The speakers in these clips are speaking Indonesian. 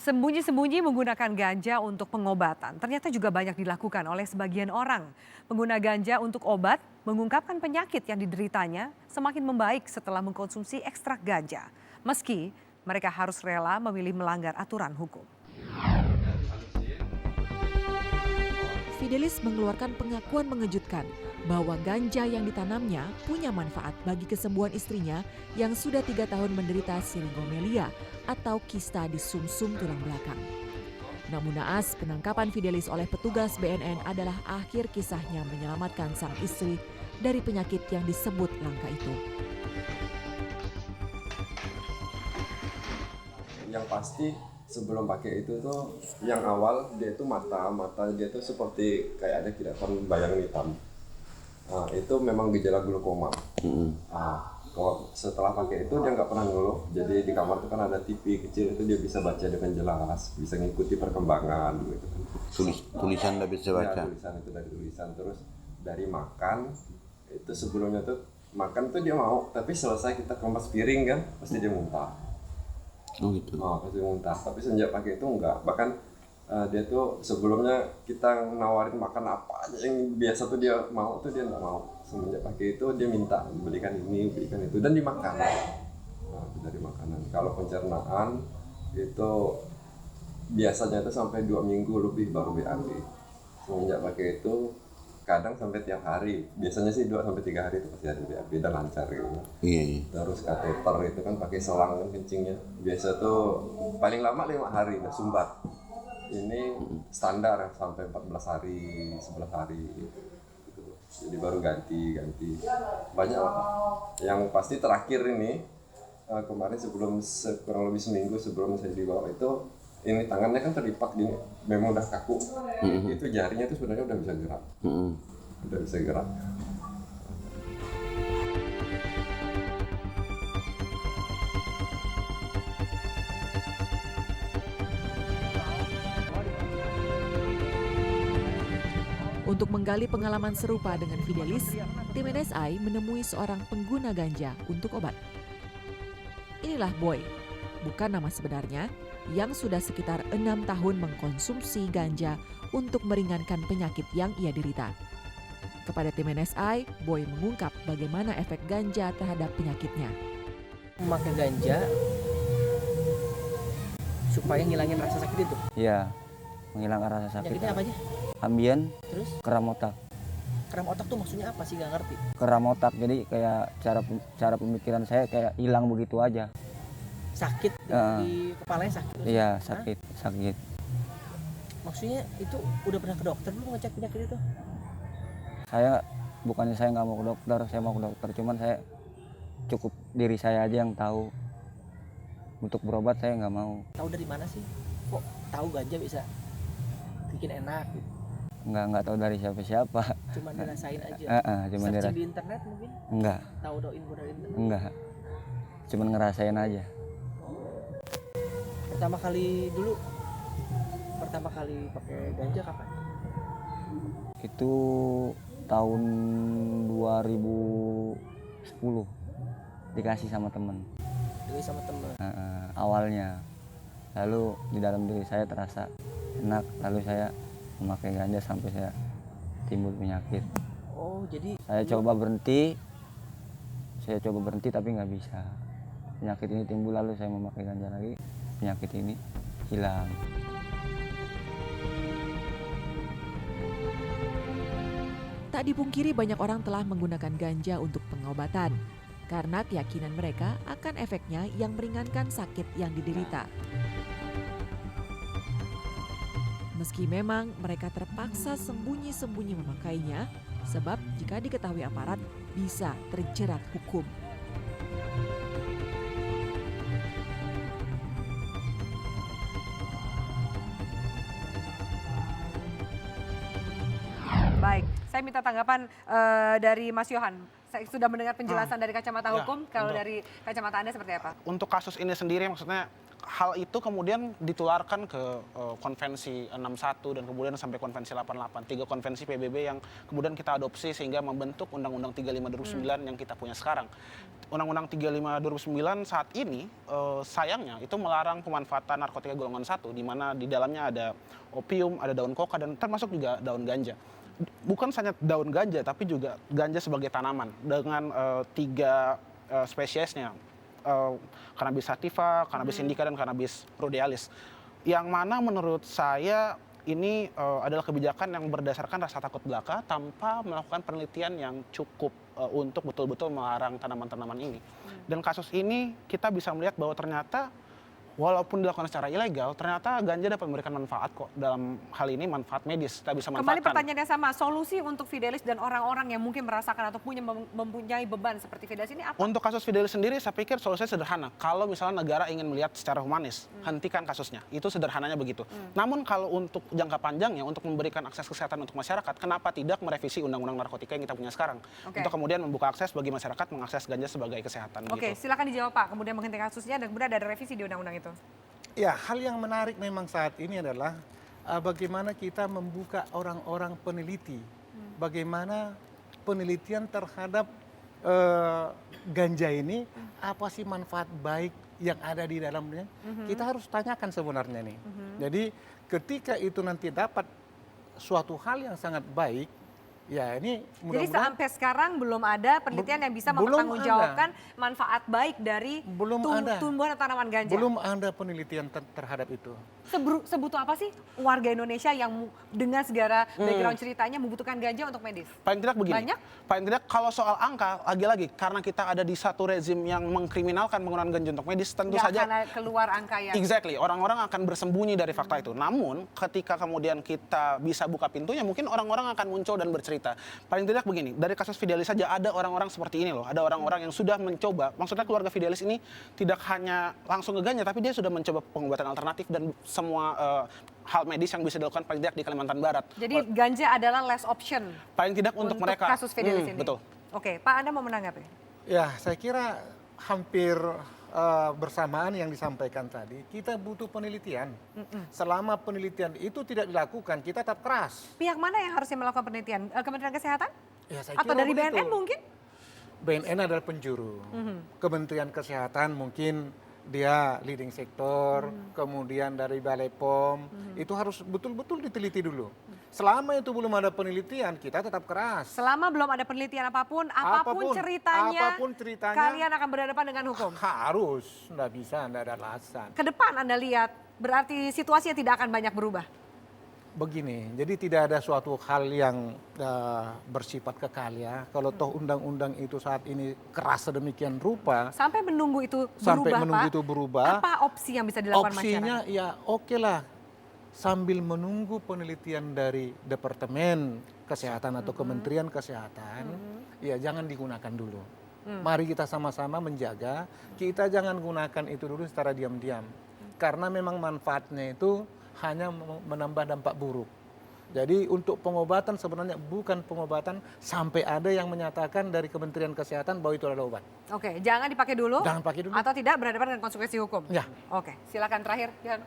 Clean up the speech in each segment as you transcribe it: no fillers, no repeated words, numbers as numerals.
Sembunyi-sembunyi menggunakan ganja untuk pengobatan ternyata juga banyak dilakukan oleh sebagian orang. Pengguna ganja untuk obat mengungkapkan penyakit yang dideritanya semakin membaik setelah mengkonsumsi ekstrak ganja. Meski mereka harus rela memilih melanggar aturan hukum. Fidelis mengeluarkan pengakuan mengejutkan bahwa ganja yang ditanamnya punya manfaat bagi kesembuhan istrinya yang sudah 3 tahun menderita sirgomelia atau kista di sumsum tulang belakang. Namun naas, penangkapan Fidelis oleh petugas BNN adalah akhir kisahnya menyelamatkan sang istri dari penyakit yang disebut langka itu. Yang pasti sebelum pakai itu tuh yang awal dia itu mata dia tuh seperti kayak ada kilatan bayangan hitam. Nah, itu memang gejala glaukoma. Nah, kalau setelah pakai itu dia nggak pernah ngeluh. Jadi di kamar itu kan ada TV kecil, itu dia bisa baca dengan jelas, bisa ngikuti perkembangan gitu. Tulisan udah bisa baca. Ya, tulisan itu dari tulisan. Terus dari makan itu sebelumnya tuh makan tuh dia mau, tapi selesai kita kemas piring kan pasti dia muntah. Oh gitu. Oh, pasti muntah. Tapi sejak pakai itu enggak. Bahkan dia tuh sebelumnya kita nawarin makan apa aja yang biasa tuh dia mau tuh dia nggak mau. Semenjak pakai itu dia minta belikan ini, belikan itu dan dimakan. Nah, itu dari makanan. Kalau pencernaan itu biasanya itu sampai 2 minggu lebih baru BAB. Semenjak pakai itu kadang sampai tiap hari. Biasanya sih 2 sampai 3 hari itu pasti ada BAB dan lancar gitu. Iya. Terus kateter itu kan pakai selang kan kencingnya. Biasa tuh paling lama 5 hari udah sumbat. Ini standar sampai 14 hari, 11 hari gitu. Jadi baru ganti. Banyak lah. Yang pasti terakhir ini kemarin sebelum kurang lebih seminggu sebelum saya dibawa itu ini tangannya kan terlipat gini, memang udah kaku. Itu jarinya tuh sebenarnya udah bisa gerak. Udah bisa gerak. Untuk menggali pengalaman serupa dengan Fidelis, tim NSI menemui seorang pengguna ganja untuk obat. Inilah Boy, bukan nama sebenarnya, yang sudah sekitar 6 tahun mengkonsumsi ganja untuk meringankan penyakit yang ia derita. Kepada tim NSI, Boy mengungkap bagaimana efek ganja terhadap penyakitnya. Memakai ganja supaya ngilangin rasa sakit itu. Iya, menghilangkan rasa sakit. Penyakitnya apa aja? Ambien, Terus kram otak. kram otak tuh maksudnya apa sih, nggak ngerti. Kram otak, jadi kayak cara pemikiran saya kayak hilang begitu aja. Sakit di kepalanya sakit. Iya, Hah? sakit. Maksudnya itu udah pernah ke dokter belum ngecek penyakit itu? Bukannya saya nggak mau ke dokter, saya mau ke dokter, cuman saya cukup diri saya aja yang tahu. Untuk berobat saya nggak mau. Tahu dari mana sih? Kok tahu ganja bisa bikin enak gitu? Nggak tahu dari siapa-siapa. Cuman dirasain aja. Cuman Searching di internet mungkin? Enggak, Tahu info dari internet? enggak. Cuman ngerasain aja. Pertama kali pakai ganja kapan? Itu tahun 2010 dikasih sama temen. Dulu sama temen. Awalnya, lalu di dalam diri saya terasa enak, lalu saya memakai ganja sampai saya timbul penyakit. Oh, jadi Saya coba berhenti tapi nggak bisa. Penyakit ini timbul, lalu saya memakai ganja lagi, penyakit ini hilang. Tak dipungkiri banyak orang telah menggunakan ganja untuk pengobatan karena keyakinan mereka akan efeknya yang meringankan sakit yang diderita. Meski memang mereka terpaksa sembunyi-sembunyi memakainya, sebab jika diketahui aparat bisa terjerat hukum. Baik, Saya minta tanggapan dari Mas Yohan. Saya sudah mendengar penjelasan dari kacamata Ya, hukum. Kalau untuk- dari kacamata Anda seperti apa? Untuk kasus ini sendiri maksudnya hal itu kemudian ditularkan ke konvensi 61 dan kemudian sampai konvensi 88, 3 konvensi PBB yang kemudian kita adopsi sehingga membentuk Undang-Undang 35 2009 yang kita punya sekarang. Undang-Undang 35 2009 saat ini sayangnya itu melarang pemanfaatan narkotika golongan 1 di mana di dalamnya ada opium, ada daun koka dan termasuk juga daun ganja. Bukan hanya daun ganja tapi juga ganja sebagai tanaman dengan 3 spesiesnya. Cannabis sativa, cannabis indica, dan cannabis rhodealis. Yang mana menurut saya ini adalah kebijakan yang berdasarkan rasa takut belaka tanpa melakukan penelitian yang cukup untuk betul-betul melarang tanaman-tanaman ini. Dan kasus ini kita bisa melihat bahwa ternyata walaupun dilakukan secara ilegal, ternyata ganja dapat memberikan manfaat kok. Dalam hal ini manfaat medis, kita bisa Kembali manfaatkan. pertanyaannya sama, solusi untuk Fidelis dan orang-orang yang mungkin merasakan atau mempunyai beban seperti Fidelis ini apa? Untuk kasus Fidelis sendiri, saya pikir solusinya sederhana. Kalau misalnya negara ingin melihat secara humanis, hentikan kasusnya. Itu sederhananya begitu. Namun kalau untuk jangka panjangnya, untuk memberikan akses kesehatan untuk masyarakat, kenapa tidak merevisi Undang-Undang Narkotika yang kita punya sekarang? Oke. Untuk kemudian membuka akses bagi masyarakat mengakses ganja sebagai kesehatan. Oke, Gitu. silakan dijawab Pak. Kemudian menghentikan kasusnya dan kemudian ada revisi di undang-undang itu. Ya, hal yang menarik memang saat ini adalah bagaimana kita membuka orang-orang peneliti. Bagaimana penelitian terhadap ganja ini, apa sih manfaat baik yang ada di dalamnya? Kita harus tanyakan sebenarnya nih. Jadi ketika itu nanti dapat suatu hal yang sangat baik, ya ini Jadi mudah-mudahan sampai sekarang belum ada penelitian yang bisa belum mempertanggungjawabkan manfaat baik dari Belum ada. tumbuhan atau tanaman ganja. belum ada penelitian terhadap itu. Sebutuh apa sih warga Indonesia yang dengan segala background ceritanya membutuhkan ganja untuk medis? Paling tidak begini. Banyak? Paling tidak kalau soal angka, lagi-lagi karena kita ada di satu rezim yang mengkriminalkan penggunaan ganja untuk medis, tentu Nggak saja akan keluar angka yang... exactly, orang-orang akan bersembunyi dari fakta itu. Namun, ketika kemudian kita bisa buka pintunya, mungkin orang-orang akan muncul dan bercerita. Paling tidak begini, dari kasus Fidelis saja ada orang-orang seperti ini loh. Ada orang-orang yang sudah mencoba, maksudnya keluarga Fidelis ini tidak hanya langsung ke ganja, tapi dia sudah mencoba pengobatan alternatif dan semua hal medis yang bisa dilakukan paling tidak di Kalimantan Barat. Jadi ganja adalah last option Paling tidak untuk mereka. kasus Fidelis ini. Betul. Oke, Pak Anda mau menanggapi? Ya, saya kira hampir bersamaan yang disampaikan tadi. Kita butuh penelitian. Selama penelitian itu tidak dilakukan, kita tetap keras. Pihak mana yang harusnya melakukan penelitian? Kementerian Kesehatan? Ya, saya Atau kira dari begitu. BNN mungkin? BNN adalah penjuru. Kementerian Kesehatan mungkin dia leading sektor, kemudian dari Balai POM, itu harus betul-betul diteliti dulu. Selama itu belum ada penelitian, kita tetap keras. Selama belum ada penelitian apapun ceritanya, apapun ceritanya, kalian akan berhadapan dengan hukum. harus, nggak bisa, nggak ada alasan. Ke depan Anda lihat, berarti situasinya tidak akan banyak berubah. Begini, jadi tidak ada suatu hal yang bersifat kekal ya. Kalau toh undang-undang itu saat ini keras sedemikian rupa, Sampai menunggu itu sampai berubah, menunggu Pak. itu berubah, Apa opsi yang bisa dilakukan opsinya masyarakat? ya oke lah. Sambil menunggu penelitian dari Departemen Kesehatan atau Kementerian Kesehatan, ya jangan digunakan dulu. Mari kita sama-sama menjaga, kita jangan gunakan itu dulu secara diam-diam. Karena memang manfaatnya itu hanya menambah dampak buruk. Jadi untuk pengobatan sebenarnya bukan pengobatan sampai ada yang menyatakan dari Kementerian Kesehatan bahwa itu adalah obat. Oke, jangan dipakai dulu. Jangan pakai dulu. Atau tidak berhadapan dengan konsekuensi hukum. Ya. Oke, silakan terakhir. Yohan.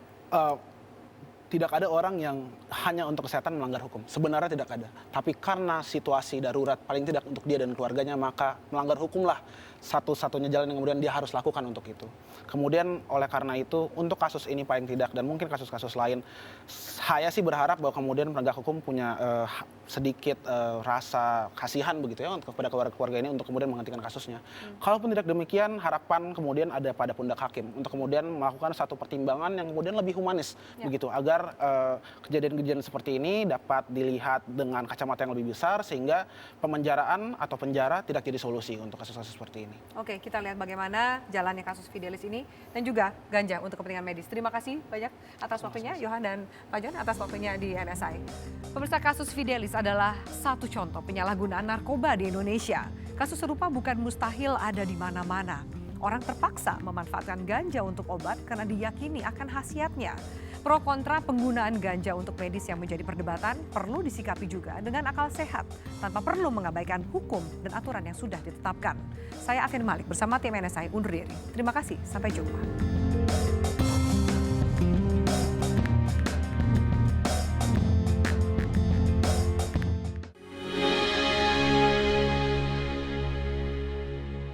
Tidak ada orang yang hanya untuk kesehatan melanggar hukum. Sebenarnya tidak ada. Tapi karena situasi darurat, paling tidak untuk dia dan keluarganya, maka melanggar hukumlah satu-satunya jalan yang kemudian dia harus lakukan untuk itu. Kemudian oleh karena itu, untuk kasus ini paling tidak, dan mungkin kasus-kasus lain, saya sih berharap bahwa kemudian penegak hukum punya sedikit rasa kasihan begitu ya kepada keluarga-keluarga ini untuk kemudian menghentikan kasusnya. Kalaupun tidak demikian, harapan kemudian ada pada pundak hakim untuk kemudian melakukan satu pertimbangan yang kemudian lebih humanis begitu, agar kejadian-kejadian seperti ini dapat dilihat dengan kacamata yang lebih besar sehingga pemenjaraan atau penjara tidak jadi solusi untuk kasus-kasus seperti ini. Oke, kita lihat bagaimana jalannya kasus Fidelis ini dan juga ganja untuk kepentingan medis. Terima kasih banyak atas waktunya, Yohan dan Pak John, atas waktunya di NSI. Pemirsa, kasus Fidelis adalah satu contoh penyalahgunaan narkoba di Indonesia. Kasus serupa bukan mustahil ada di mana-mana. Orang terpaksa memanfaatkan ganja untuk obat karena diyakini akan khasiatnya. Pro kontra penggunaan ganja untuk medis yang menjadi perdebatan perlu disikapi juga dengan akal sehat tanpa perlu mengabaikan hukum dan aturan yang sudah ditetapkan. Saya Afin Malik bersama tim NSI undur diri. Terima kasih, sampai jumpa.